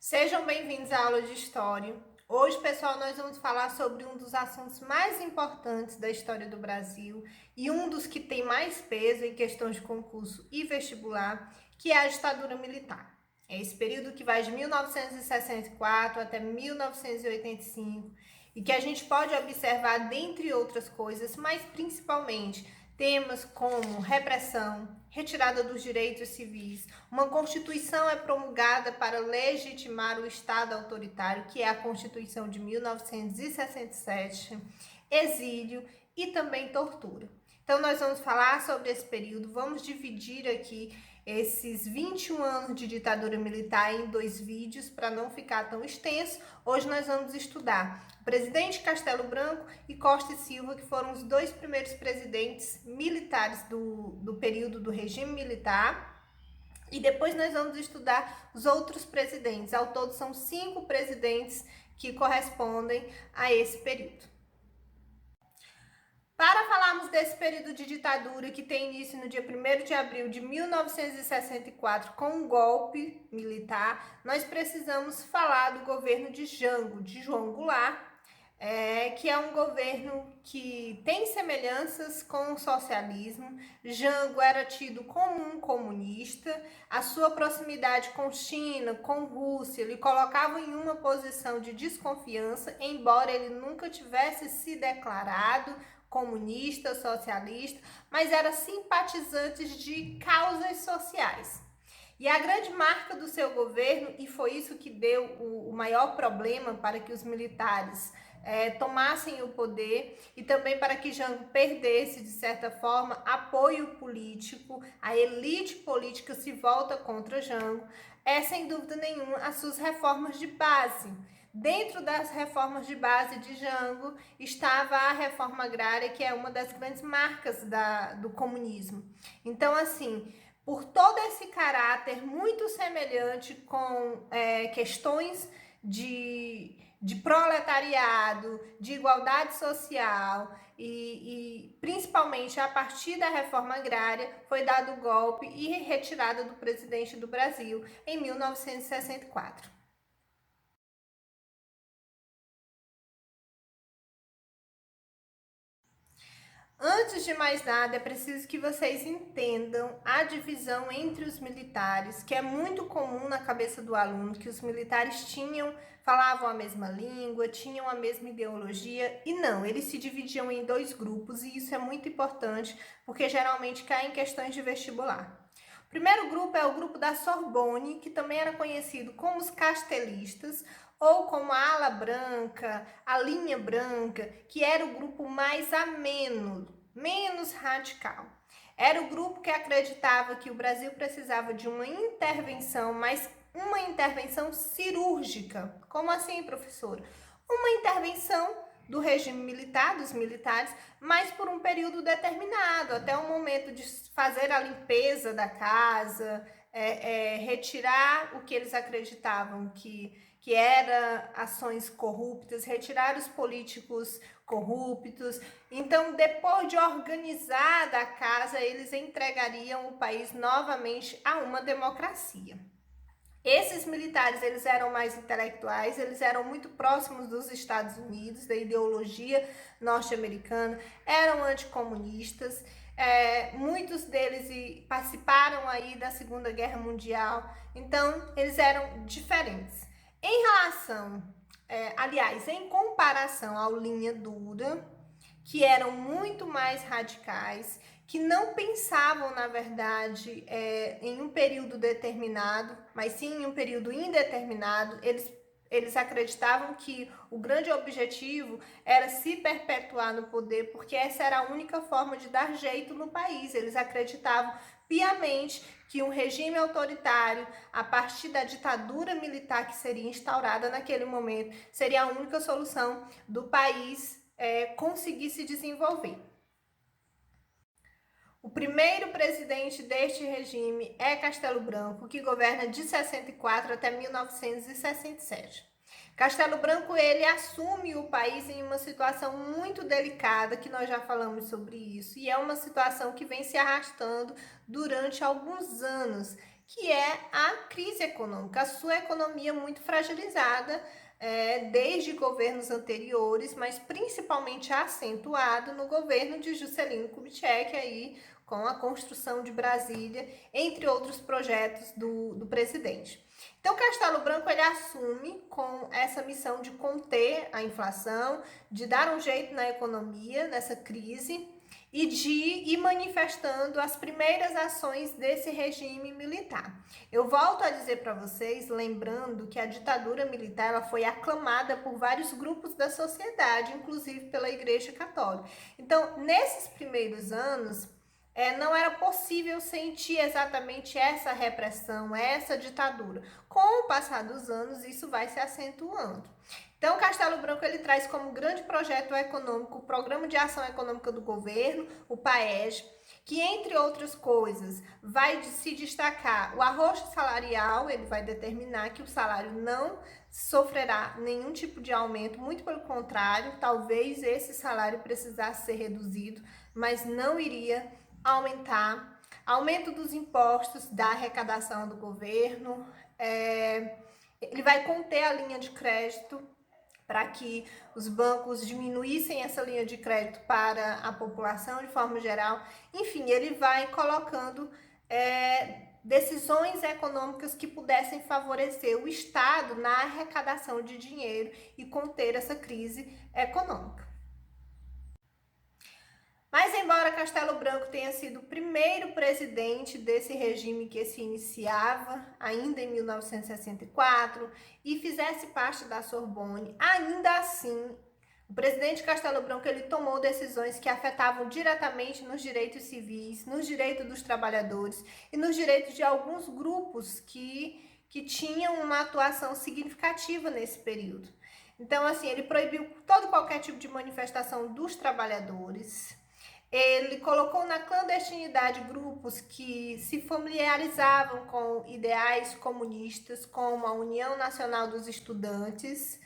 Sejam bem-vindos à aula de História. Hoje, pessoal, nós vamos falar sobre um dos assuntos mais importantes da história do Brasil e um dos que tem mais peso em questões de concurso e vestibular, que é a ditadura militar. É esse período que vai de 1964 até 1985 e que a gente pode observar, dentre outras coisas, mas principalmente temas como repressão, retirada dos direitos civis, uma Constituição é promulgada para legitimar o Estado autoritário, que é a Constituição de 1967, exílio e também tortura. Então, nós vamos falar sobre esse período, vamos dividir aqui esses 21 anos de ditadura militar em 2 vídeos, para não ficar tão extenso. Hoje nós vamos estudar o presidente Castelo Branco e Costa e Silva, que foram os 2 primeiros presidentes militares do período do regime militar. E depois nós vamos estudar os outros presidentes. Ao todo são 5 presidentes que correspondem a esse período. Para falarmos desse período de ditadura que tem início no dia 1º de abril de 1964 com um golpe militar, nós precisamos falar do governo de Jango, de João Goulart, que é um governo que tem semelhanças com o socialismo. Jango era tido como um comunista, a sua proximidade com China, com Rússia, lhe colocava em uma posição de desconfiança, embora ele nunca tivesse se declarado comunista, socialista, mas era simpatizante de causas sociais. E a grande marca do seu governo, e foi isso que deu o maior problema para que os militares tomassem o poder e também para que Jango perdesse, de certa forma, apoio político, a elite política se volta contra Jango, sem dúvida nenhuma, as suas reformas de base. Dentro das reformas de base de Jango estava a reforma agrária, que é uma das grandes marcas do comunismo. Então, assim, por todo esse caráter muito semelhante com questões de proletariado, de igualdade social e principalmente a partir da reforma agrária, foi dado o golpe e retirada do presidente do Brasil em 1964. Antes de mais nada, é preciso que vocês entendam a divisão entre os militares, que é muito comum na cabeça do aluno, que os militares falavam a mesma língua, tinham a mesma ideologia, e não, eles se dividiam em 2 grupos, e isso é muito importante, porque geralmente cai em questões de vestibular. O primeiro grupo é o grupo da Sorbonne, que também era conhecido como os castelistas, ou como a ala branca, a linha branca, que era o grupo mais ameno, menos radical. Era o grupo que acreditava que o Brasil precisava de uma intervenção, mas uma intervenção cirúrgica. Como assim, professora? Uma intervenção do regime militar, dos militares, mas por um período determinado, até o momento de fazer a limpeza da casa, retirar o que eles acreditavam que era ações corruptas, retirar os políticos corruptos. Então, depois de organizada a casa, eles entregariam o país novamente a uma democracia. Esses militares, eles eram mais intelectuais, eles eram muito próximos dos Estados Unidos, da ideologia norte-americana, eram anticomunistas, muitos deles participaram aí da Segunda Guerra Mundial, então eles eram diferentes. Em relação, aliás, em comparação ao linha dura, que eram muito mais radicais, que não pensavam, na verdade, em um período determinado, mas sim em um período indeterminado. Eles acreditavam que o grande objetivo era se perpetuar no poder, porque essa era a única forma de dar jeito no país. Eles acreditavam piamente que um regime autoritário, a partir da ditadura militar que seria instaurada naquele momento, seria a única solução do país conseguir se desenvolver. O primeiro presidente deste regime é Castelo Branco, que governa de 64 até 1967. Castelo Branco, ele assume o país em uma situação muito delicada, que nós já falamos sobre isso, e é uma situação que vem se arrastando durante alguns anos, que é a crise econômica, a sua economia muito fragilizada, desde governos anteriores, mas principalmente acentuado no governo de Juscelino Kubitschek, aí, com a construção de Brasília, entre outros projetos do presidente. Então, Castelo Branco ele assume com essa missão de conter a inflação, de dar um jeito na economia, nessa crise, e de ir manifestando as primeiras ações desse regime militar. Eu volto a dizer para vocês, lembrando que a ditadura militar ela foi aclamada por vários grupos da sociedade, inclusive pela Igreja Católica. Então, nesses primeiros anos, não era possível sentir exatamente essa repressão, essa ditadura. Com o passar dos anos, isso vai se acentuando. Então, Castelo Branco ele traz como grande projeto econômico o Programa de Ação Econômica do Governo, o PAEG, que, entre outras coisas, vai se destacar o arrocho salarial, ele vai determinar que o salário não sofrerá nenhum tipo de aumento, muito pelo contrário, talvez esse salário precisasse ser reduzido, mas não iria aumentar. Aumento dos impostos da arrecadação do governo, ele vai conter a linha de crédito, para que os bancos diminuíssem essa linha de crédito para a população de forma geral. Enfim, ele vai colocando decisões econômicas que pudessem favorecer o Estado na arrecadação de dinheiro e conter essa crise econômica. Mas, embora Castelo Branco tenha sido o primeiro presidente desse regime que se iniciava ainda em 1964 e fizesse parte da Sorbonne, ainda assim, o presidente Castelo Branco ele tomou decisões que afetavam diretamente nos direitos civis, nos direitos dos trabalhadores e nos direitos de alguns grupos que tinham uma atuação significativa nesse período. Então, assim, ele proibiu todo qualquer tipo de manifestação dos trabalhadores. Ele colocou na clandestinidade grupos que se familiarizavam com ideais comunistas, como a União Nacional dos Estudantes.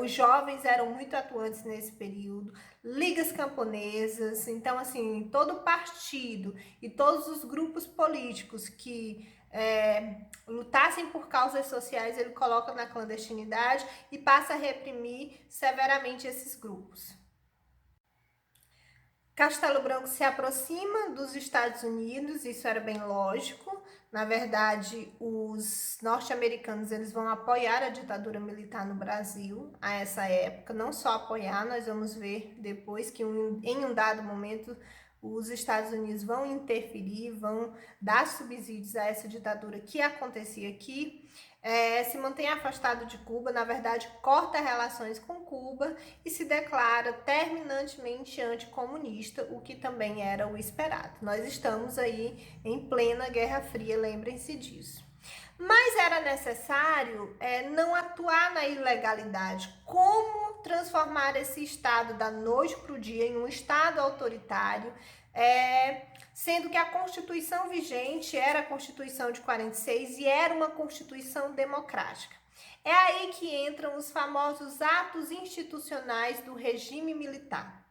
Os jovens eram muito atuantes nesse período, ligas camponesas. Então, assim, todo partido e todos os grupos políticos que lutassem por causas sociais, ele coloca na clandestinidade e passa a reprimir severamente esses grupos. Castelo Branco se aproxima dos Estados Unidos, isso era bem lógico. Na verdade, os norte-americanos eles vão apoiar a ditadura militar no Brasil a essa época. Não só apoiar, nós vamos ver depois que em um dado momento os Estados Unidos vão interferir, vão dar subsídios a essa ditadura que acontecia aqui. Se mantém afastado de Cuba, na verdade corta relações com Cuba e se declara terminantemente anticomunista, o que também era o esperado. Nós estamos aí em plena Guerra Fria, lembrem-se disso. Mas era necessário não atuar na ilegalidade. Como transformar esse Estado da noite para o dia em um Estado autoritário, sendo que a Constituição vigente era a Constituição de 46 e era uma Constituição democrática. É aí que entram os famosos atos institucionais do regime militar.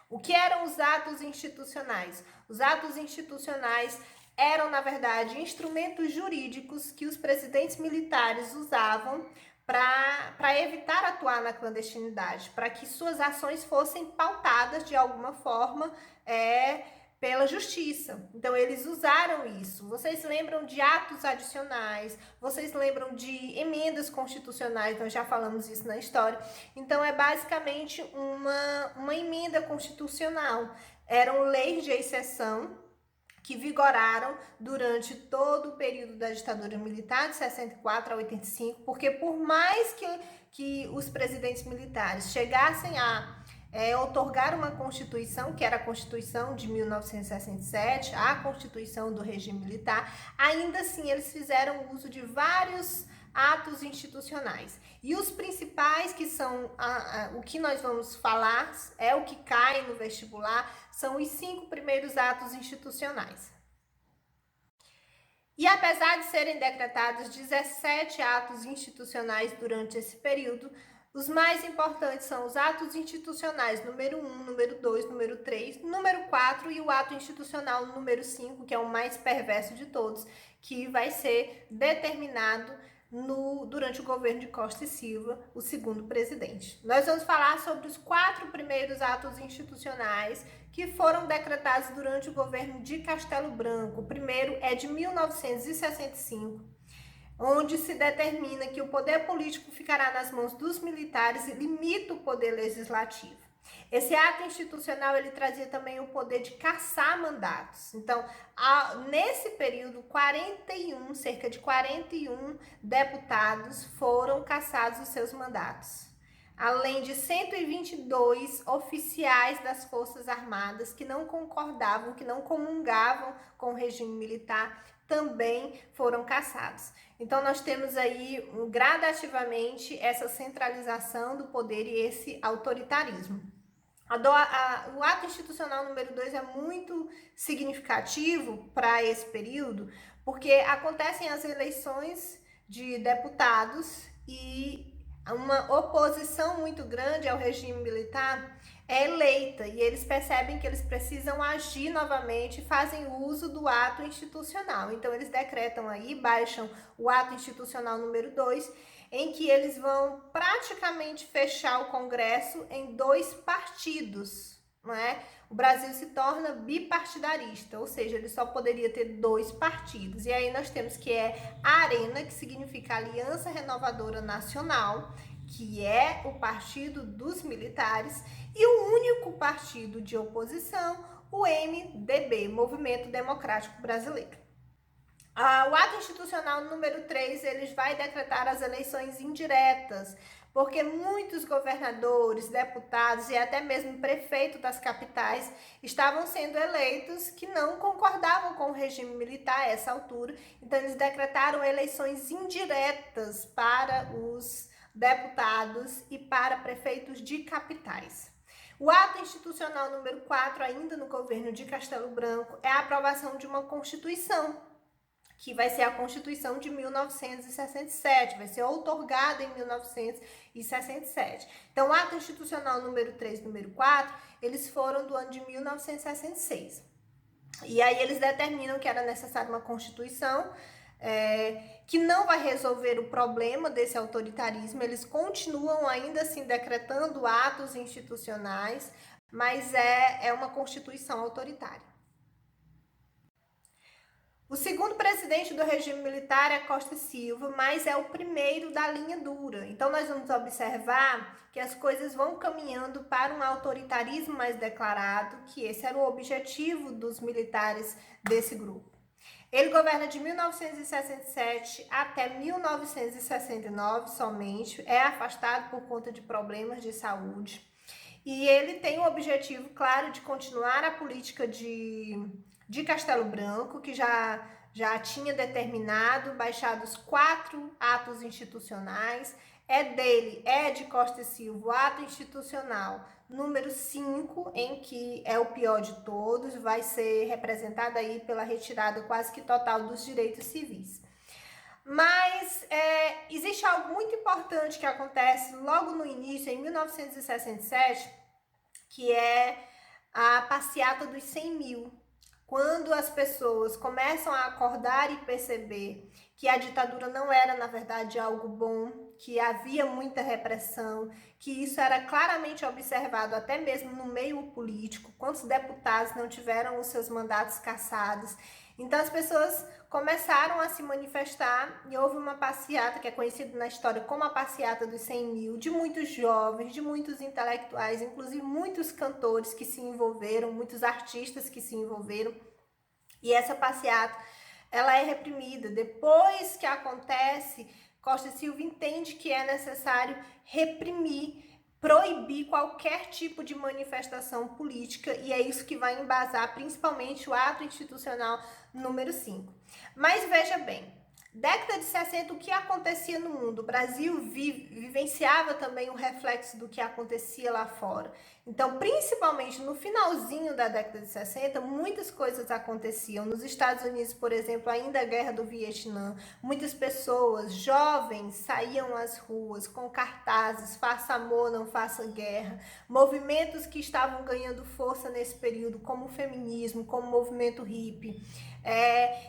O que eram os atos institucionais? Os atos institucionais eram, na verdade, instrumentos jurídicos que os presidentes militares usavam para evitar atuar na clandestinidade, para que suas ações fossem pautadas de alguma forma pela justiça. Então, eles usaram isso. Vocês lembram de atos adicionais, vocês lembram de emendas constitucionais, nós já falamos isso na história. Então, é basicamente uma emenda constitucional. Eram leis de exceção que vigoraram durante todo o período da ditadura militar, de 64 a 85, porque por mais que os presidentes militares chegassem a otorgar uma Constituição, que era a Constituição de 1967, a Constituição do regime militar, ainda assim eles fizeram uso de vários atos institucionais. E os principais, que são o que nós vamos falar, é o que cai no vestibular, são os 5 primeiros atos institucionais. E apesar de serem decretados 17 atos institucionais durante esse período, Os mais importantes são os atos institucionais número 1, número 2, número 3, número 4 e o ato institucional número 5, que é o mais perverso de todos, que vai ser determinado durante o governo de Costa e Silva, o segundo presidente. Nós vamos falar sobre os 4 primeiros atos institucionais que foram decretados durante o governo de Castelo Branco. O primeiro é de 1965, onde se determina que o poder político ficará nas mãos dos militares e limita o poder legislativo. Esse ato institucional, ele trazia também o poder de cassar mandatos. Então, nesse período, cerca de 41 deputados foram cassados os seus mandatos, além de 122 oficiais das Forças Armadas que não concordavam, que não comungavam com o regime militar, também foram cassados. Então, nós temos aí gradativamente essa centralização do poder e esse autoritarismo. O ato institucional número 2 é muito significativo para esse período, porque acontecem as eleições de deputados e uma oposição muito grande ao regime militar é eleita, e eles percebem que eles precisam agir novamente e fazem uso do ato institucional. Então, eles decretam aí, baixam o ato institucional número 2, em que eles vão praticamente fechar o Congresso em 2 partidos, não é? O Brasil se torna bipartidarista, ou seja, ele só poderia ter 2 partidos. E aí nós temos que é a ARENA, que significa Aliança Renovadora Nacional, que é o partido dos militares, e o único partido de oposição, o MDB, Movimento Democrático Brasileiro. O ato institucional número 3, ele vai decretar as eleições indiretas, porque muitos governadores, deputados e até mesmo prefeitos das capitais estavam sendo eleitos que não concordavam com o regime militar a essa altura. Então, eles decretaram eleições indiretas para os deputados e para prefeitos de capitais. O ato institucional número 4, ainda no governo de Castelo Branco, é a aprovação de uma Constituição, que vai ser a Constituição de 1967, vai ser outorgada em 1967. Então, o ato institucional número 3 e número 4, eles foram do ano de 1966. E aí eles determinam que era necessária uma Constituição que não vai resolver o problema desse autoritarismo. Eles continuam ainda assim decretando atos institucionais, mas é uma Constituição autoritária. O segundo presidente do regime militar é Costa e Silva, mas é o primeiro da linha dura. Então, nós vamos observar que as coisas vão caminhando para um autoritarismo mais declarado, que esse era o objetivo dos militares desse grupo. Ele governa de 1967 até 1969 somente, é afastado por conta de problemas de saúde. E ele tem o objetivo, claro, de continuar a política de Castelo Branco, que já tinha determinado, baixados 4 atos institucionais. É de Costa e Silva, o ato institucional número 5, em que é o pior de todos, vai ser representado aí pela retirada quase que total dos direitos civis. Mas existe algo muito importante que acontece logo no início, em 1967, que é a passeata dos 100 mil. Quando as pessoas começam a acordar e perceber que a ditadura não era, na verdade, algo bom, que havia muita repressão, que isso era claramente observado até mesmo no meio político, quantos deputados não tiveram os seus mandatos cassados. Então, as pessoas começaram a se manifestar e houve uma passeata que é conhecida na história como a passeata dos 100 mil, de muitos jovens, de muitos intelectuais, inclusive muitos cantores que se envolveram, muitos artistas que se envolveram. E essa passeata, ela é reprimida. Depois que acontece, Costa e Silva entende que é necessário reprimir, proibir qualquer tipo de manifestação política, e é isso que vai embasar principalmente o ato institucional número 5. Mas veja bem, década de 60, o que acontecia no mundo? O Brasil vivenciava também o reflexo do que acontecia lá fora. Então, principalmente no finalzinho da década de 60, muitas coisas aconteciam. Nos Estados Unidos, por exemplo, ainda a Guerra do Vietnã, muitas pessoas, jovens, saíam às ruas com cartazes, faça amor, não faça guerra. Movimentos que estavam ganhando força nesse período, como o feminismo, como o movimento hippie.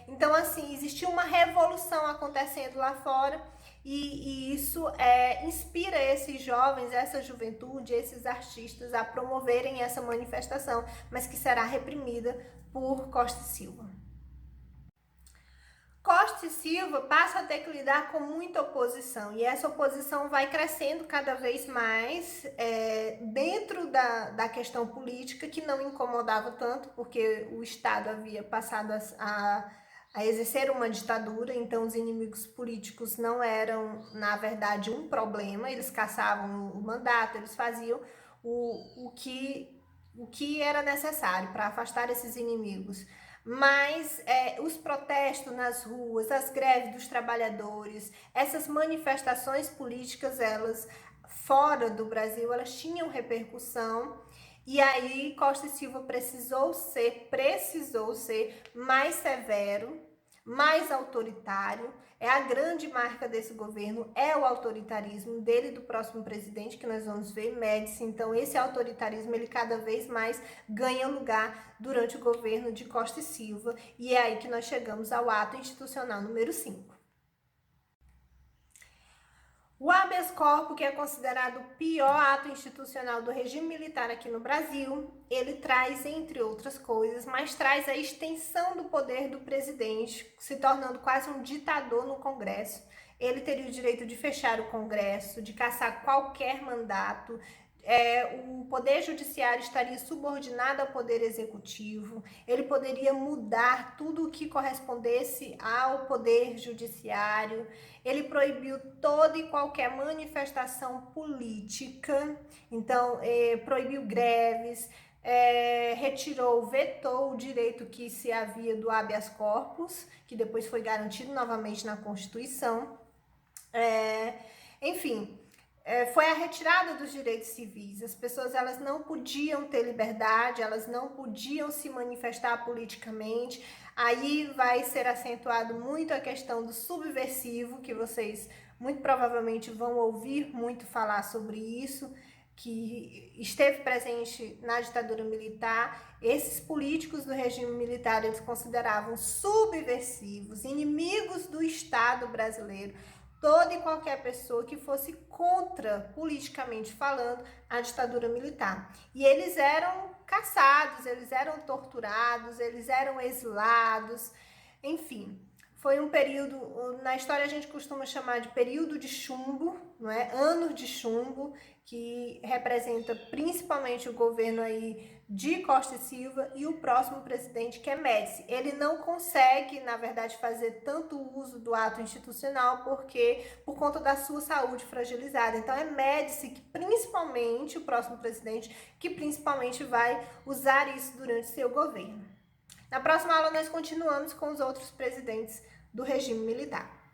Então, assim, existia uma revolução acontecendo lá fora. E isso inspira esses jovens, essa juventude, esses artistas a promoverem essa manifestação, mas que será reprimida por Costa e Silva. Costa e Silva passa a ter que lidar com muita oposição, e essa oposição vai crescendo cada vez mais dentro da questão política, que não incomodava tanto, porque o Estado havia passado a exercer uma ditadura, então os inimigos políticos não eram, na verdade, um problema, eles caçavam o mandato, eles faziam o que era necessário para afastar esses inimigos. Mas os protestos nas ruas, as greves dos trabalhadores, essas manifestações políticas, elas fora do Brasil, elas tinham repercussão. E aí Costa e Silva precisou ser mais severo, mais autoritário. A grande marca desse governo é o autoritarismo dele e do próximo presidente, que nós vamos ver, Médici. Então esse autoritarismo, ele cada vez mais ganha lugar durante o governo de Costa e Silva, e é aí que nós chegamos ao ato institucional número 5. O habeas corpus, que é considerado o pior ato institucional do regime militar aqui no Brasil, ele traz, entre outras coisas, mas traz a extensão do poder do presidente, se tornando quase um ditador no Congresso. Ele teria o direito de fechar o Congresso, de cassar qualquer mandato. O poder judiciário estaria subordinado ao poder executivo, ele poderia mudar tudo o que correspondesse ao poder judiciário, ele proibiu toda e qualquer manifestação política, então proibiu greves, vetou o direito que se havia do habeas corpus, que depois foi garantido novamente na Constituição, enfim... foi a retirada dos direitos civis. As pessoas, elas não podiam ter liberdade, elas não podiam se manifestar politicamente. Aí vai ser acentuado muito a questão do subversivo, que vocês muito provavelmente vão ouvir muito falar sobre isso, que esteve presente na ditadura militar. Esses políticos do regime militar, eles consideravam subversivos, inimigos do Estado brasileiro, toda e qualquer pessoa que fosse contra, politicamente falando, a ditadura militar. E eles eram caçados, eles eram torturados, eles eram exilados, enfim. Foi um período, na história a gente costuma chamar de período de chumbo, não é? Anos de chumbo, que representa principalmente o governo aí de Costa e Silva e o próximo presidente, que é Médici. Ele não consegue, na verdade, fazer tanto uso do ato institucional por conta da sua saúde fragilizada. Então é Médici que principalmente, o próximo presidente, que principalmente vai usar isso durante seu governo. Na próxima aula nós continuamos com os outros presidentes do regime militar.